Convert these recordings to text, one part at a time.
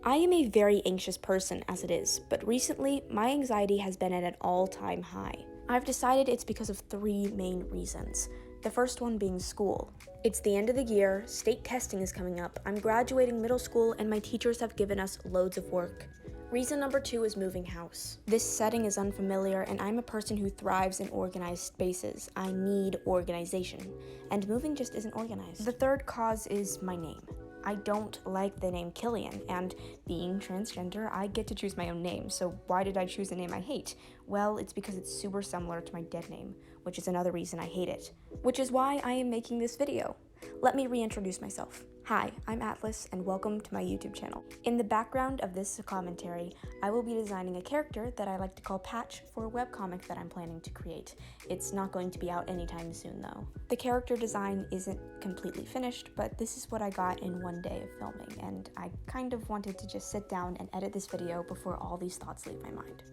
I am a very anxious person as it is, but recently my anxiety has been at an all-time high. I've decided it's because of three main reasons. The first one being school. It's the end of the year, state testing is coming up, I'm graduating middle school, and my teachers have given us loads of work. Reason number two is moving house. This setting is unfamiliar, and I'm a person who thrives in organized spaces. I need organization, and moving just isn't organized. The third cause is my name. I don't like the name Killian, and being transgender, I get to choose my own name, so why did I choose a name I hate? Well, it's because it's super similar to my dead name, which is another reason I hate it. Which is why I am making this video. Let me reintroduce myself. Hi, I'm Atlas, and welcome to my YouTube channel. In the background of this commentary, I will be designing a character that I like to call Patch for a webcomic that I'm planning to create. It's not going to be out anytime soon, though. The character design isn't completely finished, but this is what I got in one day of filming, and I kind of wanted to just sit down and edit this video before all these thoughts leave my mind.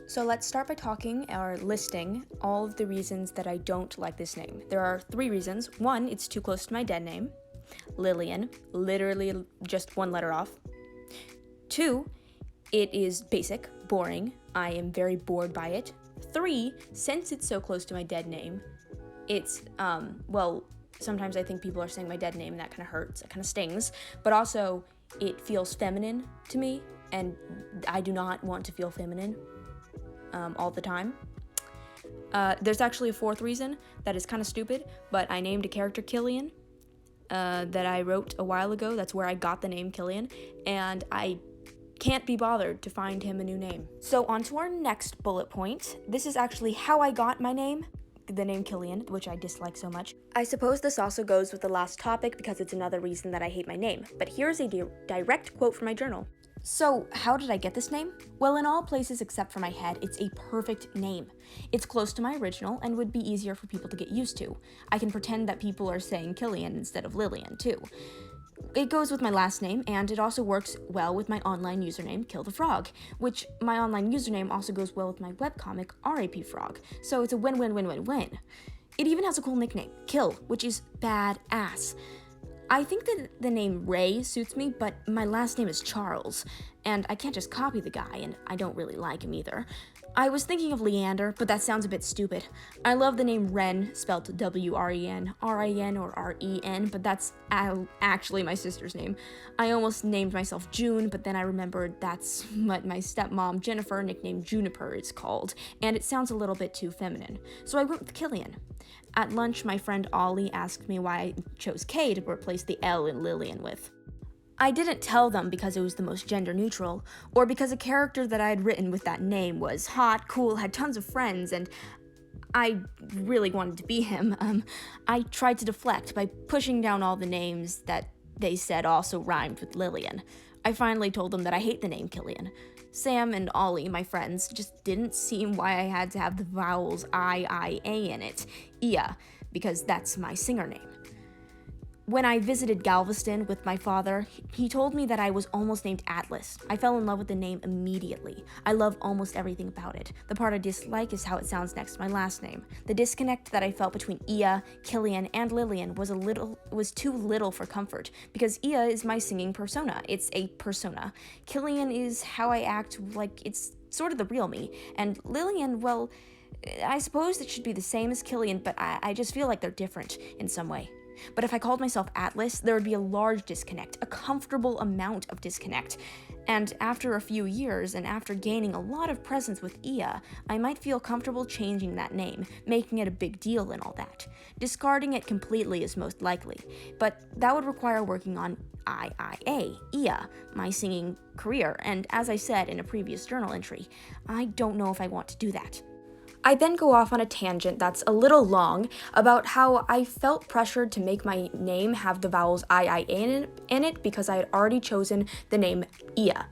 So let's start by talking or listing all of the reasons that I don't like this name. There are three reasons. One, it's too close to my dead name. Lillian, literally just one letter off. Two, it is basic, boring. I am very bored by it. Three, since it's so close to my dead name, it's, well, sometimes I think people are saying my dead name and that kind of hurts, it kind of stings, but also it feels feminine to me, and I do not want to feel feminine all the time. There's actually a fourth reason that is kind of stupid, but I named a character Killian that I wrote a while ago. That's where I got the name Killian, and I can't be bothered to find him a new name. So on to our next bullet point. This is actually how I got my name, the name Killian, which I dislike so much. I suppose this also goes with the last topic because it's another reason that I hate my name, but here's a direct quote from my journal. So, how did I get this name? Well, in all places except for my head, it's a perfect name. It's close to my original and would be easier for people to get used to. I can pretend that people are saying Killian instead of Lillian, too. It goes with my last name, and it also works well with my online username, Kill the Frog, which my online username also goes well with my webcomic, RAP Frog, so it's a win-win-win-win-win. It even has a cool nickname, Kill, which is badass. I think that the name Ray suits me, but my last name is Charles, and I can't just copy the guy, and I don't really like him either. I was thinking of Leander, but that sounds a bit stupid. I love the name Ren, spelled W-R-E-N, R-I-N or R-E-N, but that's actually my sister's name. I almost named myself June, but then I remembered that's what my stepmom Jennifer, nicknamed Juniper, is called, and it sounds a little bit too feminine. So I went with Killian. At lunch, my friend Ollie asked me why I chose K to replace the L in Lillian with. I didn't tell them because it was the most gender neutral, or because a character that I had written with that name was hot, cool, had tons of friends, and I really wanted to be him. I tried to deflect by pushing down all the names that they said also rhymed with Lillian. I finally told them that I hate the name Killian. Sam and Ollie, my friends, just didn't see why I had to have the vowels I-I-A in it, Ia, because that's my singer name. When I visited Galveston with my father, he told me that I was almost named Atlas. I fell in love with the name immediately. I love almost everything about it. The part I dislike is how it sounds next to my last name. The disconnect that I felt between Ia, Killian, and Lillian was too little for comfort, because Ia is my singing persona. It's a persona. Killian is how I act, like it's sort of the real me. And Lillian, well, I suppose it should be the same as Killian, but I just feel like they're different in some way. But if I called myself Atlas, there would be a large disconnect, a comfortable amount of disconnect. And after a few years, and after gaining a lot of presence with Ia, I might feel comfortable changing that name, making it a big deal and all that. Discarding it completely is most likely, but that would require working on IIA, Ia, my singing career, and as I said in a previous journal entry, I don't know if I want to do that. I then go off on a tangent that's a little long about how I felt pressured to make my name have the vowels I in it because I had already chosen the name Ia.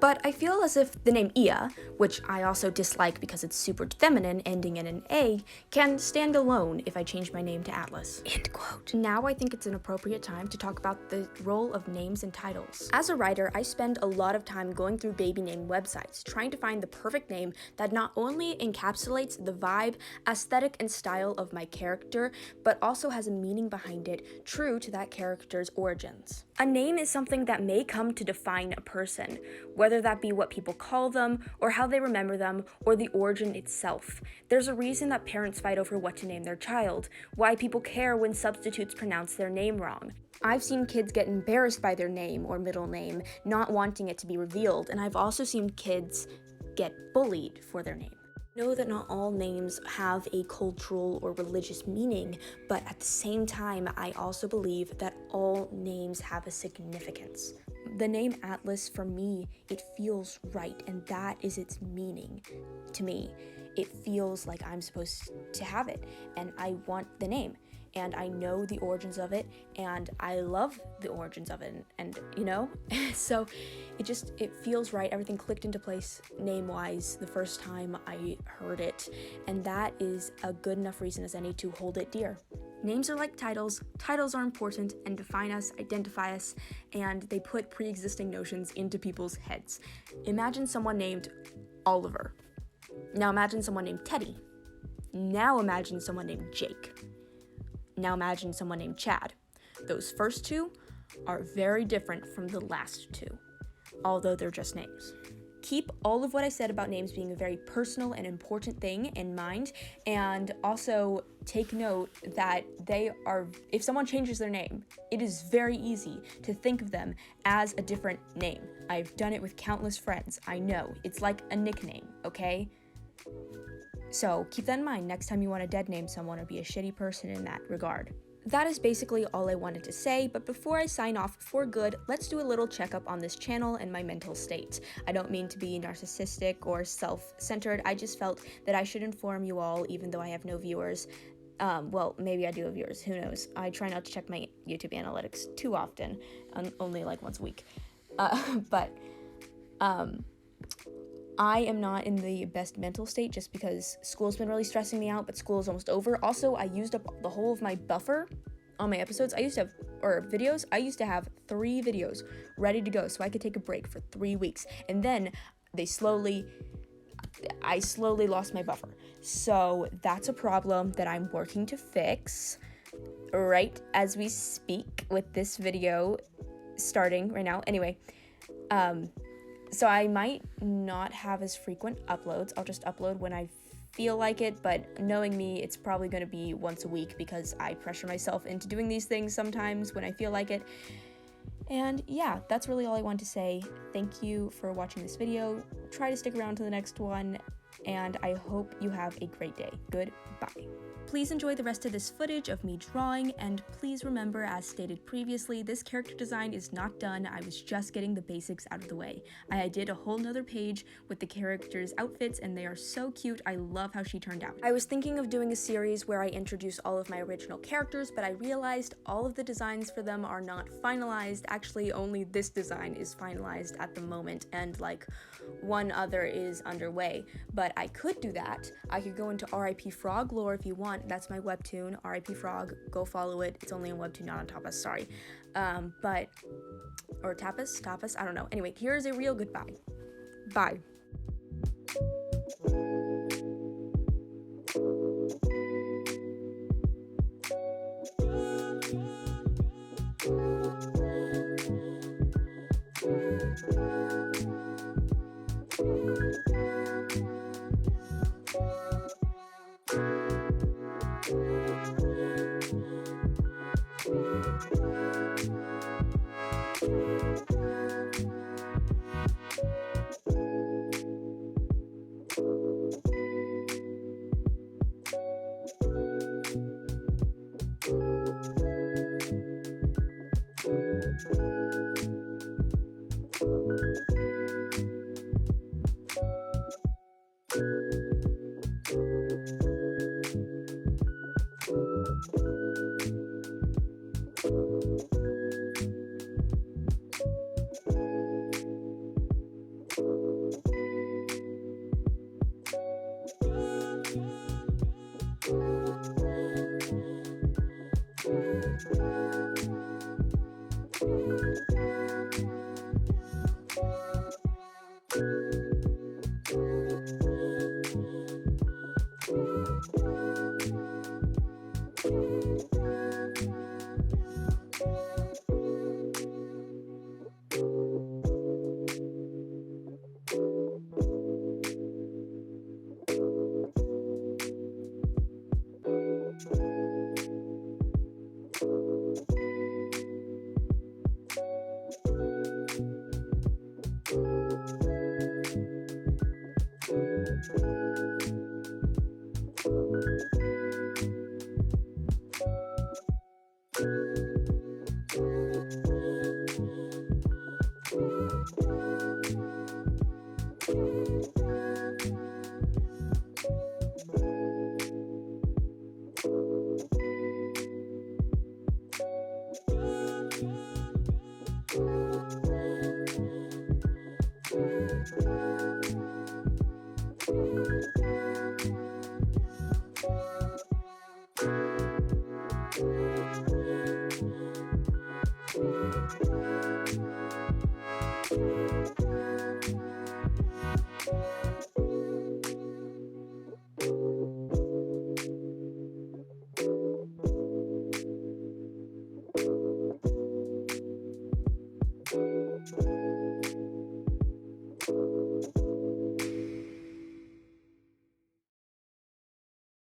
But I feel as if the name Ia, which I also dislike because it's super feminine, ending in an A, can stand alone if I change my name to Atlas. End quote. Now I think it's an appropriate time to talk about the role of names and titles. As a writer, I spend a lot of time going through baby name websites, trying to find the perfect name that not only encapsulates the vibe, aesthetic, and style of my character, but also has a meaning behind it, true to that character's origins. A name is something that may come to define a person, whether that be what people call them, or how they remember them, or the origin itself. There's a reason that parents fight over what to name their child, why people care when substitutes pronounce their name wrong. I've seen kids get embarrassed by their name or middle name, not wanting it to be revealed, and I've also seen kids get bullied for their name. Know that not all names have a cultural or religious meaning, but at the same time, I also believe that all names have a significance. The name Atlas, for me, it feels right, and that is its meaning to me. It feels like I'm supposed to have it, and I want the name, and I know the origins of it, and I love the origins of it, and you know? So it feels right. Everything clicked into place name-wise the first time I heard it, and that is a good enough reason as any to hold it dear. Names are like titles. Titles are important and define us, identify us, and they put pre-existing notions into people's heads. Imagine someone named Oliver. Now imagine someone named Teddy. Now imagine someone named Jake. Now imagine someone named Chad. Those first two are very different from the last two, although they're just names. Keep all of what I said about names being a very personal and important thing in mind, and also take note that if someone changes their name, it is very easy to think of them as a different name. I've done it with countless friends. I know, it's like a nickname, okay? So keep that in mind next time you want to dead name someone or be a shitty person in that regard. That is basically all I wanted to say, but before I sign off for good, let's do a little checkup on this channel and my mental state. I don't mean to be narcissistic or self-centered, I just felt that I should inform you all, even though I have no viewers. Well, maybe I do have viewers, who knows. I try not to check my YouTube analytics too often, only like once a week. I am not in the best mental state just because school's been really stressing me out, but school is almost over. Also, I used up the whole of my buffer on my episodes. I used to have 3 videos ready to go so I could take a break for 3 weeks. And then I slowly lost my buffer. So that's a problem that I'm working to fix right as we speak with this video starting right now. Anyway, so I might not have as frequent uploads. I'll just upload when I feel like it, but knowing me, it's probably going to be once a week because I pressure myself into doing these things sometimes when I feel like it. And yeah, that's really all I want to say. Thank you for watching this video. Try to stick around to the next one, and I hope you have a great day. Goodbye. Please enjoy the rest of this footage of me drawing, and please remember, as stated previously, this character design is not done. I was just getting the basics out of the way. I did a whole nother page with the characters' outfits, and they are so cute. I love how she turned out. I was thinking of doing a series where I introduce all of my original characters, but I realized all of the designs for them are not finalized. Actually, only this design is finalized at the moment, and like one other is underway. But I could do that. I could go into RIP Frog lore if you want. That's my webtoon, RIP Frog. Go follow it. It's only on Webtoon, not on Tapas, sorry. Or Tapas, I don't know. Anyway, here's a real goodbye. Bye.